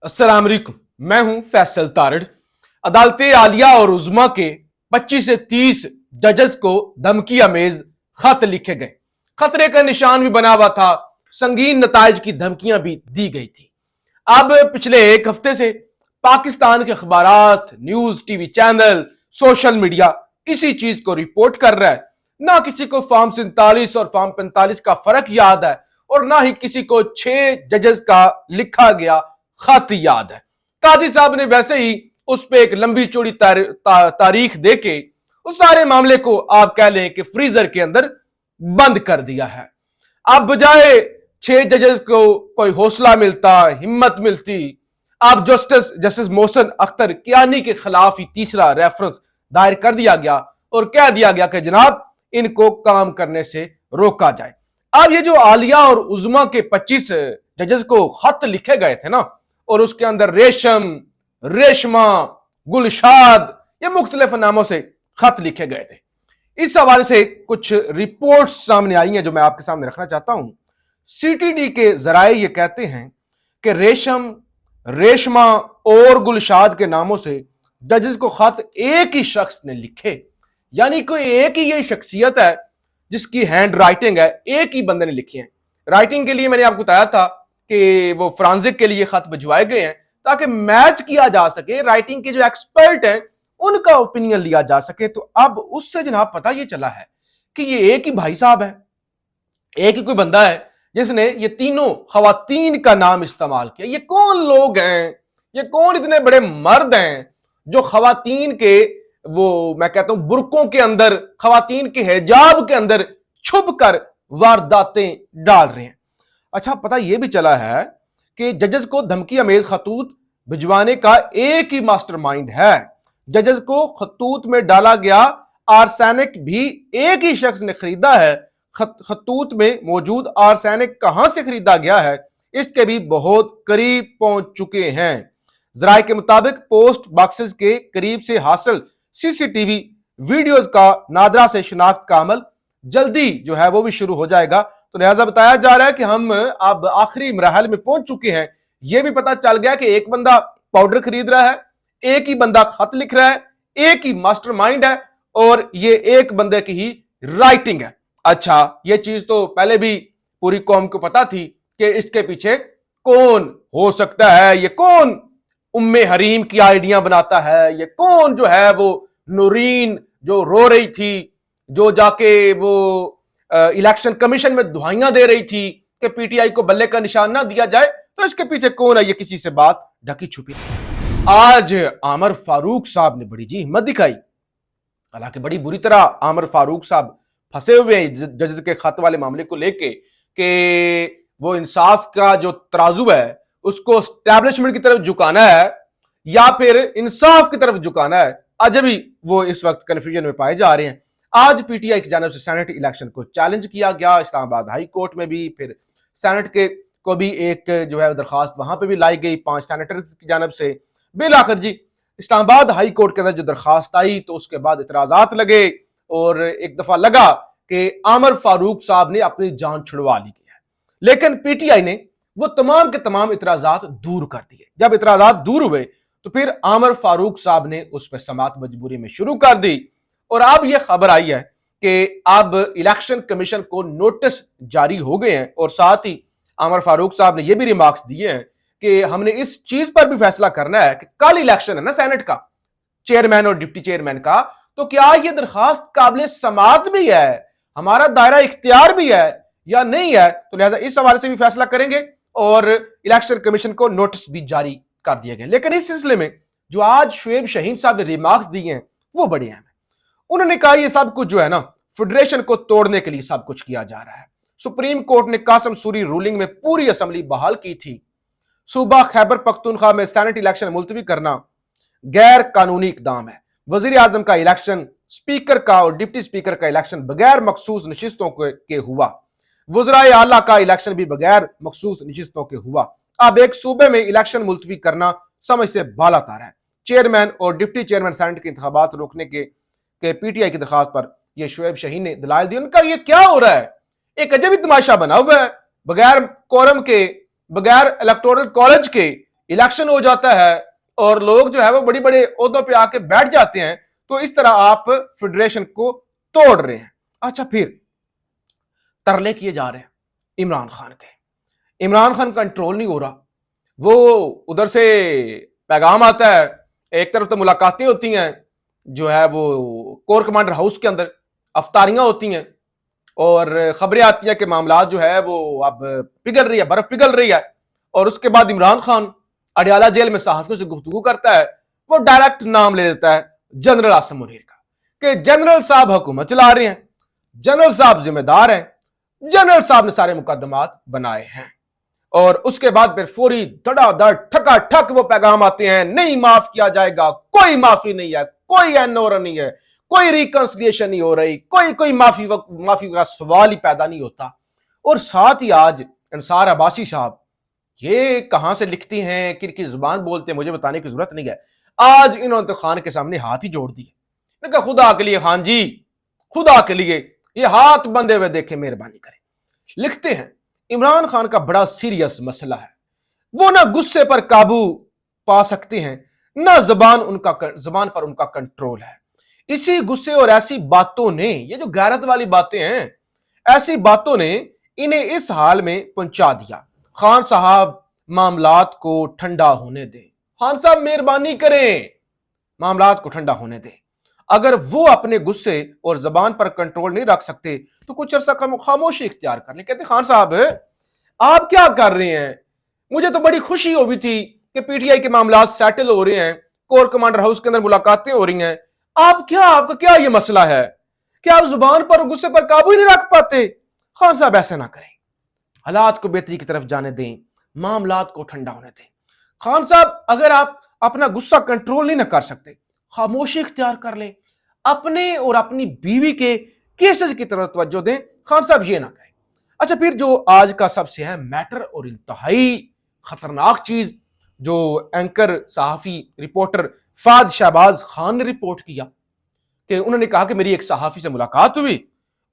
अस्सलाम वालेकुम। मैं हूं फैसल तारड़। अदालत आलिया और उज़्मा के 25 से 30 जजेस को धमकी अमेज खत लिखे गए। खतरे का निशान भी बना हुआ था, संगीन नताइज की धमकियां भी दी गई थी। अब पिछले एक हफ्ते से पाकिस्तान के अखबारात, news, TV channel, social media इसी चीज को रिपोर्ट कर रहा है। ना किसी को फॉर्म 47 और फॉर्म 45 का फर्क याद है और ना ही किसी को 6 जजेस का लिखा गया खत याद है। काजी साहब ने वैसे ही उस पर एक लंबी चौड़ी तारीख देके उस सारे मामले को आप कह लें कि फ्रीजर के अंदर बंद कर दिया है। अब बजाय 6 जजेस को कोई हौसला मिलता, हिम्मत मिलती, अब जस्टिस मोहसिन अख्तर कियानी के खिलाफ ही तीसरा रेफरेंस दायर कर दिया गया और कह दिया गया कि जनाब इनको काम करने से रोका जाए। अब ये जो आलिया और उज़्मा के 25 जजेस को खत लिखे गए थे ना, और उसके अंदर रेशम, रेशमा, गुलशाद, ये मुख्तलिफ नामों से खत लिखे गए थे। इस हवाले से कुछ रिपोर्ट्स सामने आई हैं जो मैं आपके सामने रखना चाहता हूं। सीटीडी के जराए ये कहते हैं कि रेशम, रेशमा और गुलशाद के नामों से जजेस को खत एक ही शख्स ने लिखे, यानी कोई एक ही ये शख्सियत है जिसकी हैंड राइटिंग है, एक ही बंदे ने लिखी है। राइटिंग के लिए मैंने आपको बताया था कि वो फ्रांसिक के लिए खत भिजवाए गए हैं ताकि मैच किया जा सके, राइटिंग के जो एक्सपर्ट हैं उनका ओपिनियन लिया जा सके। तो अब उससे जनाब पता ये चला है कि ये एक ही भाई साहब है, एक ही कोई बंदा है जिसने ये तीनों खवातीन का नाम इस्तेमाल किया। ये कौन लोग हैं, ये कौन इतने बड़े मर्द हैं जो खवातीन के, वो मैं कहता हूं बुरकों के अंदर, खवातीन के हिजाब के अंदर छुप कर वारदातें डाल रहे हैं। अच्छा, पता यह भी चला है कि जजेस को धमकी अमेज खतूत भिजवाने का एक ही मास्टरमाइंड है। जजेस को खतूत में डाला गया आर्सेनिक भी एक ही शख्स ने खरीदा है। खतूत में मौजूद आर्सेनिक कहां से खरीदा गया है, इसके भी बहुत करीब पहुंच चुके हैं। जराये के मुताबिक पोस्ट बॉक्सेस के करीब से हासिल सीसीटीवी वीडियोस का नादरा से शिनाख्त का अमल जल्दी जो है वो भी शुरू हो जाएगा। तो लिहाजा बताया जा रहा है कि हम अब आखिरी मरहल में पहुंच चुके हैं। यह भी पता चल गया कि एक बंदा पाउडर खरीद रहा है, एक ही बंदा खत लिख रहा है, एक ही मास्टरमाइंड है और ये एक बंदे की ही राइटिंग है। अच्छा, ये चीज तो पहले भी पूरी कौम को पता थी कि इसके पीछे कौन हो सकता है, ये कौन उम्मे हरीम की आइडिया बनाता है, ये कौन जो है वो नूरीन जो रो रही थी, जो जाके वो इलेक्शन कमीशन में दुहाइयां दे रही थी कि पीटीआई को बल्ले का निशान ना दिया जाए, तो इसके पीछे कौन है, ये किसी से बात ढकी छुपी। आज आमर फारूक साहब ने बड़ी जी हिम्मत दिखाई। हालांकि बड़ी बुरी तरह आमर फारूक साहब फंसे हुए हैं जजेस के खत वाले मामले को लेके कि वो इंसाफ का जो तराजू है उसको स्टैब्लिशमेंट की तरफ झुकाना है या फिर इंसाफ की तरफ झुकाना है। आज भी वो इस वक्त कंफ्यूजन में पाए जा रहे हैं। आज पीटीआई की जानिब से सेनेट इलेक्शन को चैलेंज किया गया, इस्लामाबाद हाई कोर्ट में भी, फिर सेनेट के को भी एक जो है दरखास्त वहां पे भी लाई गई 5 सेनेटर्स की जानिब से। बिल आखिर जी इस्लामाबाद हाई कोर्ट के अंदर जो दरखास्त आई तो उसके बाद इतराजात लगे और एक दफा लगा कि आमर फारूक साहब ने अपनी जान छुड़वा ली है, लेकिन पीटीआई ने वो तमाम के तमाम इतराजात दूर कर दिए। जब इतराजात दूर हुए तो फिर आमर फारूक साहब ने उस पर समाअत मजबूरी में शुरू कर दी और अब यह खबर आई है कि अब इलेक्शन कमीशन को नोटिस जारी हो गए हैं और साथ ही आमर फारूक साहब ने यह भी रिमार्क्स दिए हैं कि हमने इस चीज पर भी फैसला करना है कि कल इलेक्शन है ना सेनेट का, चेयरमैन और डिप्टी चेयरमैन का, तो क्या यह दरखास्त काबिल समाअत भी है, हमारा दायरा इख्तियार भी है या नहीं है। तो लिहाजा इस हवाले से भी फैसला करेंगे और इलेक्शन कमीशन को नोटिस भी जारी कर दिए गए। लेकिन इस सिलसिले में जो आज शुएब शाहीन साहब ने रिमार्क्स दिए हैं वो बड़े अहम है। उन्होंने कहा ये सब कुछ जो है ना फेडरेशन को तोड़ने के लिए सब कुछ किया जा रहा है। सुप्रीम कोर्ट ने कासम सूरी रूलिंग में पूरी असेंबली बहाल की थी। सूबा खैबर पख्तूनख्वा में सेनेट इलेक्शन मुलतवी करना गैर कानूनी इकदाम है। वजीर आजम का इलेक्शन, स्पीकर का और डिप्टी स्पीकर का इलेक्शन बगैर मखसूस नशिस्तों के हुआ। वज़राए आला का इलेक्शन भी बगैर मखसूस नशिस्तों के हुआ। अब एक सूबे में इलेक्शन मुलतवी करना समझ से बाला तार है। चेयरमैन और डिप्टी चेयरमैन सेनेट के इंतखाबात रोकने के पीटीआई की दरखास्त पर यह शुएब शाहीन ने दलाइल दिए। उनका यह क्या हो रहा है, एक अजब ही तमाशा बना हुआ है। बगैर कोरम के, बगैर इलेक्टोरल कॉलेज के इलेक्शन हो जाता है और लोग जो है वो बड़ी बड़े ओहदों पे आके बैठ जाते हैं, तो इस तरह आप फेडरेशन को तोड़ रहे हैं। अच्छा, फिर तरले किए जा रहे हैं इमरान खान के। इमरान खान कंट्रोल नहीं हो रहा, वो उधर से पैगाम आता है, एक तरफ तो मुलाकातें होती हैं जो है वो कोर कमांडर हाउस के अंदर, अफ्तारियां होती हैं और खबरें आती हैं कि मामला जो है वो अब पिघल रही है, बर्फ पिघल रही है। और उसके बाद इमरान खान अडयाला जेल में सहाफियों से गुफ्तगू करता है, वो डायरेक्ट नाम ले देता है जनरल आसिम मुनीर का कि जनरल साहब हुकूमत चला रहे हैं, जनरल साहब जिम्मेदार हैं, जनरल साहब ने सारे मुकदमात बनाए हैं। और उसके बाद फिर फौरी धड़ाधड़ ठका ठक वो पैगाम आते हैं, नहीं माफ किया जाएगा, कोई माफी नहीं है, कोई एनओर नहीं है, कोई रिकंसिलिएशन नहीं हो रही, कोई माफी का सवाल ही पैदा नहीं होता। और साथ ही आज अंसार अब्बासी साहब, ये कहां से लिखती हैं, किनकी जुबान बोलते हैं, मुझे बताने की जरूरत नहीं है। आज इन्होंने तो खान के सामने हाथ ही जोड़ दिए, कहा खुदा के लिए खान जी, खुदा के लिए ये हाथ बंधे हुए देखें, मेहरबानी करें। लिखते हैं इमरान खान का बड़ा सीरियस मसला है, वो ना गुस्से पर काबू पा सकते हैं, ना जबान पर उनका कंट्रोल है। इसी गुस्से और ऐसी बातों ने, ये जो गैरत वाली बातें हैं, ऐसी बातों ने इन्हें इस हाल में पहुंचा दिया। खान साहब मामलात को ठंडा होने दें, खान साहब मेहरबानी करें, मामलात को ठंडा होने दें। अगर वो अपने गुस्से और जबान पर कंट्रोल नहीं रख सकते तो कुछ अरसा खामोशी इख्तियार कर ले। कहते खान साहब आप क्या कर रहे हैं, मुझे तो बड़ी खुशी हुई थी कि पीटीआई के मामला सेटल हो रहे हैं, कोर कमांडर हाउस के अंदर मुलाकातें हो रही हैं, आपका क्या ये मसला है, क्या आप जुबान पर और गुस्से पर काबू ही नहीं रख पाते? खान साहब ऐसा ना करें, हालात को बेहतरी की तरफ जाने दें, मामलात को ठंडा होने दें। खान साहब अगर आप अपना गुस्सा कंट्रोल नहीं ना कर सकते, खामोशी इख्तियार कर लें, अपने और अपनी बीवी के केसेस की तरफ तवज्जो दें। खान साहब ये ना करें। अच्छा, फिर जो आज का सबसे अहम मैटर और इंतहाई खतरनाक चीज जो एंकर सहाफी रिपोर्टर फाद शहबाज खान ने रिपोर्ट किया कि उन्होंने कहा कि मेरी एक सहाफी से मुलाकात हुई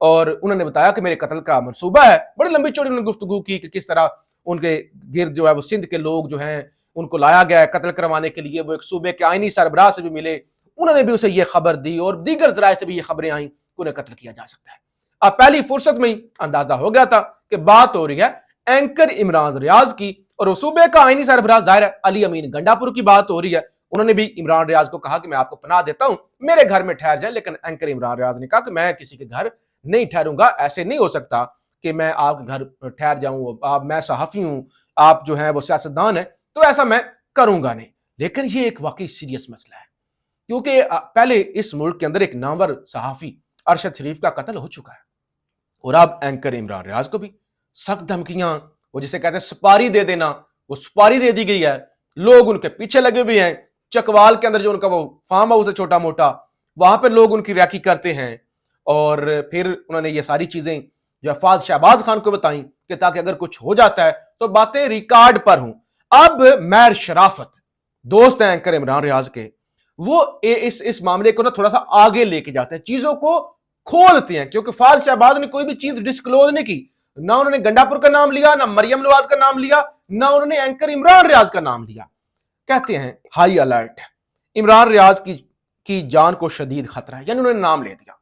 और उन्होंने बताया कि मेरे कत्ल का मंसूबा है। बड़ी लंबी चौड़ी उन्होंने गुफ्तगू की कि किस तरह उनके गिर्द जो है वो सिंध के लोग जो हैं उनको लाया गया है कत्ल करवाने के लिए। वो एक सूबे के आईनी सरबराह से भी मिले, उन्होंने भी उसे ये खबर दी और दीगर जराए से भी ये खबरें आई कि उन्हें कत्ल किया जा सकता है। अब पहली फुर्सत में ही अंदाजा हो गया था कि बात हो रही है एंकर इमरान रियाज की, और सूबे का आईनी सरबराह जाहिर है अली अमीन गंडापुर की बात हो रही है। उन्होंने भी इमरान रियाज को कहा कि मैं आपको पनाह देता हूं, मेरे घर में ठहर जाए। लेकिन एंकर इमरान रियाज ने कहा कि मैं किसी के घर नहीं ठहरूंगा, ऐसे नहीं हो सकता कि मैं आपके घर ठहर जाऊं, आप मैं सहाफी हूं, आप जो है वो सियासतदान है, तो ऐसा मैं करूंगा नहीं। लेकिन ये एक वाकई सीरियस मसला है, क्योंकि पहले इस मुल्क के अंदर एक नामवर सहाफी अरशद शरीफ का कत्ल हो चुका है और अब एंकर इमरान रियाज को भी सख्त धमकियां, वो जिसे कहते हैं सुपारी दे देना, वो सुपारी दे दी गई है। लोग उनके पीछे लगे हुए हैं। चकवाल के अंदर जो उनका वो फार्म हाउस है छोटा मोटा, वहां पर लोग उनकी रैकी करते हैं और फिर उन्होंने ये सारी चीजें जो फाद शहबाज खान को बताई कि ताकि अगर कुछ हो जाता है तो बातें रिकॉर्ड पर हों। अब मैर शराफत दोस्त हैं एंकर इमरान रियाज के, वो इस मामले को ना थोड़ा सा आगे लेके जाते हैं, चीजों को खोलते हैं, क्योंकि फाद शहबाज ने कोई भी चीज डिस्क्लोज नहीं की। ना उन्होंने गंडापुर का नाम लिया, ना मरियम नवाज का नाम लिया, ना उन्होंने एंकर इमरान रियाज का नाम लिया। कहते हैं हाई अलर्ट, इमरान रियाज की जान को शदीद खतरा है, यानी उन्होंने नाम ले दिया,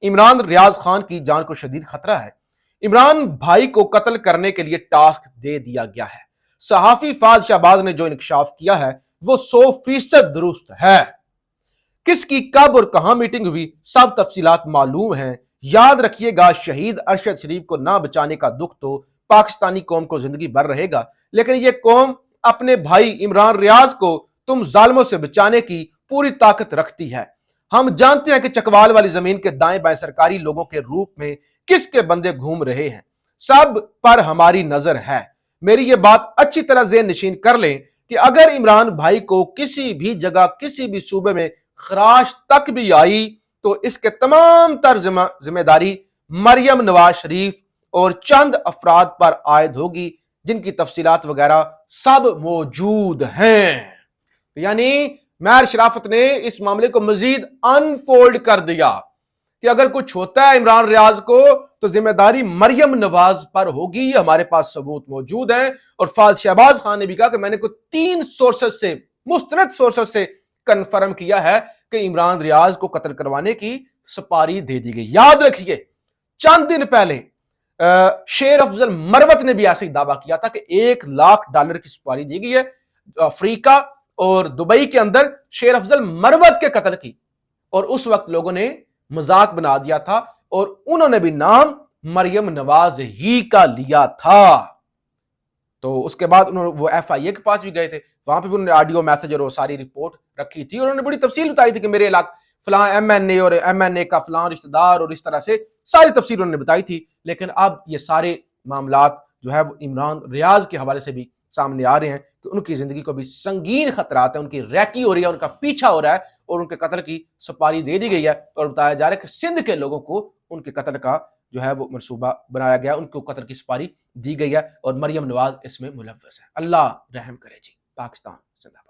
इमरान रियाज खान की जान को शदीद खतरा है। इमरान भाई को कत्ल करने के लिए टास्क दे दिया गया है। सहाफी फाद शहबाज ने जो इंकशाफ किया है वो 100% दुरुस्त है। किसकी कब और कहां मीटिंग हुई सब तफसीलात मालूम हैं। याद रखिएगा, शहीद अरशद शरीफ को ना बचाने का दुख तो पाकिस्तानी कौम को जिंदगी भर रहेगा, लेकिन यह कौम अपने भाई इमरान रियाज को तुम जालिमों से बचाने की पूरी ताकत रखती है। हम जानते हैं कि चकवाल वाली जमीन के दाएं बाएं सरकारी लोगों के रूप में किसके बंदे घूम रहे हैं, सब पर हमारी नजर है। मेरी ये बात अच्छी तरह ज़हन नशीन कर लें कि अगर इमरान भाई को किसी भी जगह किसी भी सूबे में खराश तक भी आई तो इसके तमाम तर जिम्मेदारी मरियम नवाज शरीफ और चंद अफराद पर आयद होगी जिनकी तफसीलात वगैरह सब मौजूद हैं। यानी मैर शराफत ने इस मामले को मजीद अनफोल्ड कर दिया कि अगर कुछ होता है इमरान रियाज को تو ذمہ داری مریم نواز پر ہوگی. ہمارے پاس ثبوت موجود ہیں اور فہد شہباز خان نے بھی کہا کہ میں نے کوئی 3 سورسز سے، مستند سورسز سے کنفرم کیا ہے کہ عمران ریاض کو قتل کروانے کی سپاری دے دی گئی. یاد رکھیے چند دن پہلے شیر افضل مروت نے بھی ایسا ہی دعویٰ کیا تھا کہ $1,00,000 کی سپاری دی گئی ہے افریقہ اور دبئی کے اندر شیر افضل مروت کے قتل کی، اور اس وقت لوگوں نے مذاق بنا دیا تھا اور انہوں نے بھی نام مریم نواز ہی کا لیا تھا. تو اس کے بعد انہوں نے وہ FIA کے پاس بھی گئے تھے، وہاں پہ بھی انہوں نے آڈیو میسج اور وہ ساری رپورٹ رکھی تھی اور انہوں نے بڑی تفصیل بتائی تھی کہ میرے علاقے فلاں MNA اور MNA کا فلاں رشتہ دار، اور اس طرح سے ساری تفصیل انہوں نے بتائی تھی. لیکن اب یہ سارے معاملات جو ہے وہ عمران ریاض کے حوالے سے بھی سامنے آ رہے ہیں کہ ان کی زندگی کو بھی سنگین خطرات ہیں، ان کی ریکی ہو رہی ہے، ان کا پیچھا ہو رہا ہے اور ان کے قتل کی سپاری دے دی گئی ہے اور بتایا جا رہا ہے کہ سندھ کے لوگوں کو ان کے قتل کا جو ہے وہ منصوبہ بنایا گیا، ان کو قتل کی سپاری دی گئی ہے اور مریم نواز اس میں ملوث ہے. اللہ رحم کرے جی. پاکستان زندہ باد.